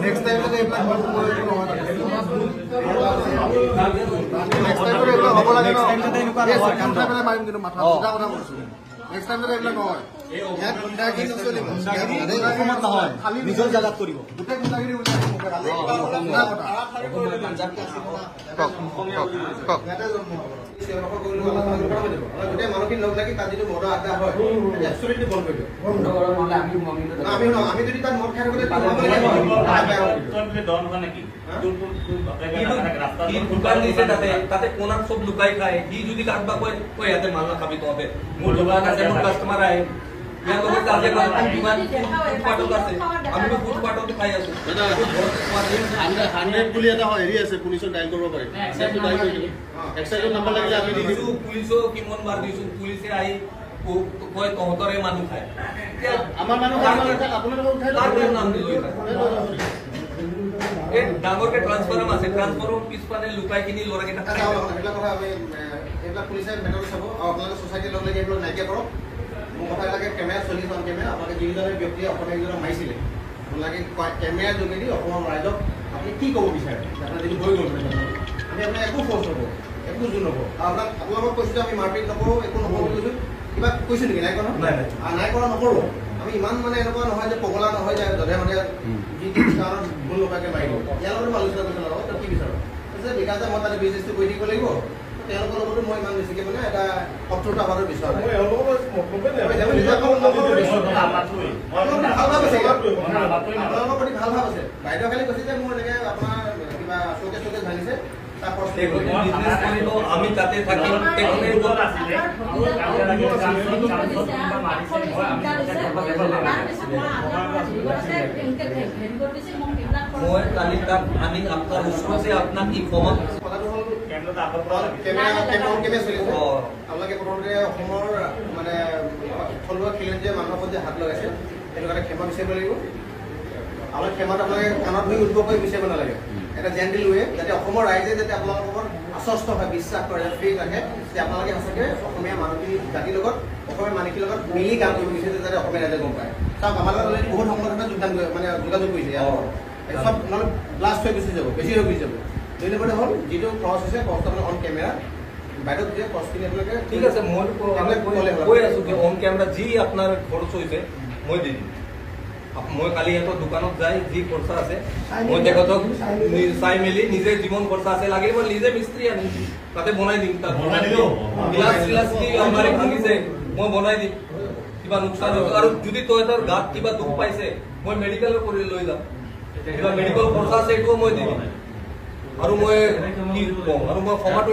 next time যদি এইবিলাক হ'ব লাগে নহয় নেক্সট টাইম যদি এইবিলাক হ'ব লাগে ন এনেকুৱা নহয় কাম টাইমে মাৰিম কিন্তু মাথা চিধা কথা কৈছো নেক্সট টাইম যদি এইবিলাক নহয় ইয়াত গুণ্ডাগিৰি নচলিব অসমত নহয় নিজৰ জাগাত কৰিব গোটেই গুণ্ডাগিৰি গোটেই মানুহখিনি লগ লাগি তাত যিটো মদৰ আড্ডা হয় এবচলিউটলি বন্ধ কৰি দিওঁ আমি যদি তাত মদ খাই তাতে কোনাত সব লুকাই খায় সি যদি কাটবা কয় কই ইয়াতে মাল নাখাবি তবে মোৰ দোকান আছে মোৰ কাস্টমাৰ আহে ইয়াৰ লগত তাতে কিমান ফুটপাথত আছে আমিতো ফুটপাথত খাই আছো 100 বুলি এটা হেৰি আছে পুলিচক ডাইল কৰিব পাৰে এক্সাইজৰ নাম্বাৰ লাগিলে আমি দি দিছো পুলিচক কিমান বাৰ দিছো পুলিচে আহি কয় তহঁতৰে মানুহ খায় আমাৰ মানুহ আপোনালোকক উঠাই তাৰ নাম দিলো এই ডাঙৰকে ট্ৰান্সফাৰম আছে ট্ৰান্সফাৰম পিছপানে লুকাই কিনি লৰাকেইটা এইবিলাক কথা আমি এইবিলাক পুলিচে মেটাৰ চাব আৰু আপোনালোকে ছ'চাইটিৰ লগ লাগি এইবিলাক নাইকিয়া কৰক মোৰ কথা লাগে কেমেৰা চলি যাম কেমেৰা আপোনালোকে যিজনে ব্যক্তিয়ে অসমীয়া যিজনে মাৰিছিলে আপোনালোকে কেমেৰাৰ যোগেদি অসমৰ ৰাইজক আপুনি কি ক'ব বিচাৰে আপোনাৰ যিটো হৈ গ'ল আমি আপোনাৰ একো ফৰ্চ নকৰোঁ একো জোৰ নকৰোঁ আপোনালোকক কৈছোঁ যে আমি মাৰপিট নকৰোঁ একো নকৰোঁ বুলি কৈছোঁ কিবা কৈছোঁ নেকি নাই কৰা নাই কৰা নকৰোঁ আমি ইমান মানে এনেকুৱা নহয় যে পগলা নহয় যে যধে মানে যি কাৰণত ভুল নোপোৱাকৈ মাৰিব ইয়াৰ লগতো আলোচনা কৰিছোঁ লগত তই কি বিচাৰ বিকাশে মই তাতে বিজনেছটো কৰি দিব লাগিব তেওঁলোকৰ লগতো মই ইমান বেছিকৈ মানে এটা শত্ৰুতা হোৱাটো বিচাৰোঁ আপোনালোকৰ প্ৰতি ভাল ভাৱ আছে বাইদেউ খালি কৈছে যে মোৰ এনেকৈ আপোনাৰ কিবা চৌকেছ ভাঙিছে আমি তাতে থাকিম মই কালি তাত আনি আপোনাৰ ওচৰতে আপোনাক কি কম আপোনালোকে প্ৰথমতে অসমৰ মানে থলুৱা খিলঞ্জীয়া মানুহৰ প্ৰতি হাত লগাইছে সেইটো কাৰণে ক্ষমা বিচাৰিব লাগিব আপোনালোকে ক্ষমাত আপোনালোকে কাণত ধুই উদ্ভৱ কৰি বিচাৰিব নালাগে এটা জেণ্টেল ৱে যাতে অসমৰ ৰাইজে যাতে আপোনালোকৰ আশ্বস্ত হয় বিশ্বাস কৰে ফ্ৰী থাকে যে আপোনালোকে সঁচাকৈ অসমীয়া মানুহখিনি জাতিৰ লগত অসমীয়া মানুহখিনিৰ লগত মিলি কাম কৰিব বিচাৰিছে যাতে অসমীয়া ৰাইজে গম পায় চাওক আমাৰ লগত অলৰেডি বহুত সংগঠনে যোগদান মানে যোগাযোগ কৰিছে চব নহ'লে ব্লাষ্ট হৈ গুচি যাব বেছি হৈ গুচি যাব দুই নম্বৰতে হ'ল যিটো ক্ৰছ হৈছে ক্ৰছটো আপোনাৰ অন কেমেৰা বাইদেউ যে ক্ৰছখিনি আপোনালোকে ঠিক আছে মই কৈ আছোঁ কি অন কেমেৰা যি আপোনাৰ খৰচ হৈছে মই দি দিম মই কালি সিহঁতৰ দোকানত যাই যি খৰচা আছে মই তেখেতক চাই মেলি নিজে যিমান খৰচা আছে লাগিলে মই নিজে মিস্ত্ৰী আনিম তাতে বনাই দিম তাত গিলাচ চিলাচ কি আলমাৰি ভাঙিছে মই বনাই দিম কিবা লোকচান হৈছে আৰু যদি তহঁতৰ গাত কিবা দুখ পাইছে মই মেডিকেল কৰি লৈ যাম কিবা মেডিকেল খৰচা আছে এইটোও মই দি দিম আৰু মই কি কওঁ আৰু মই ক্ষমাটো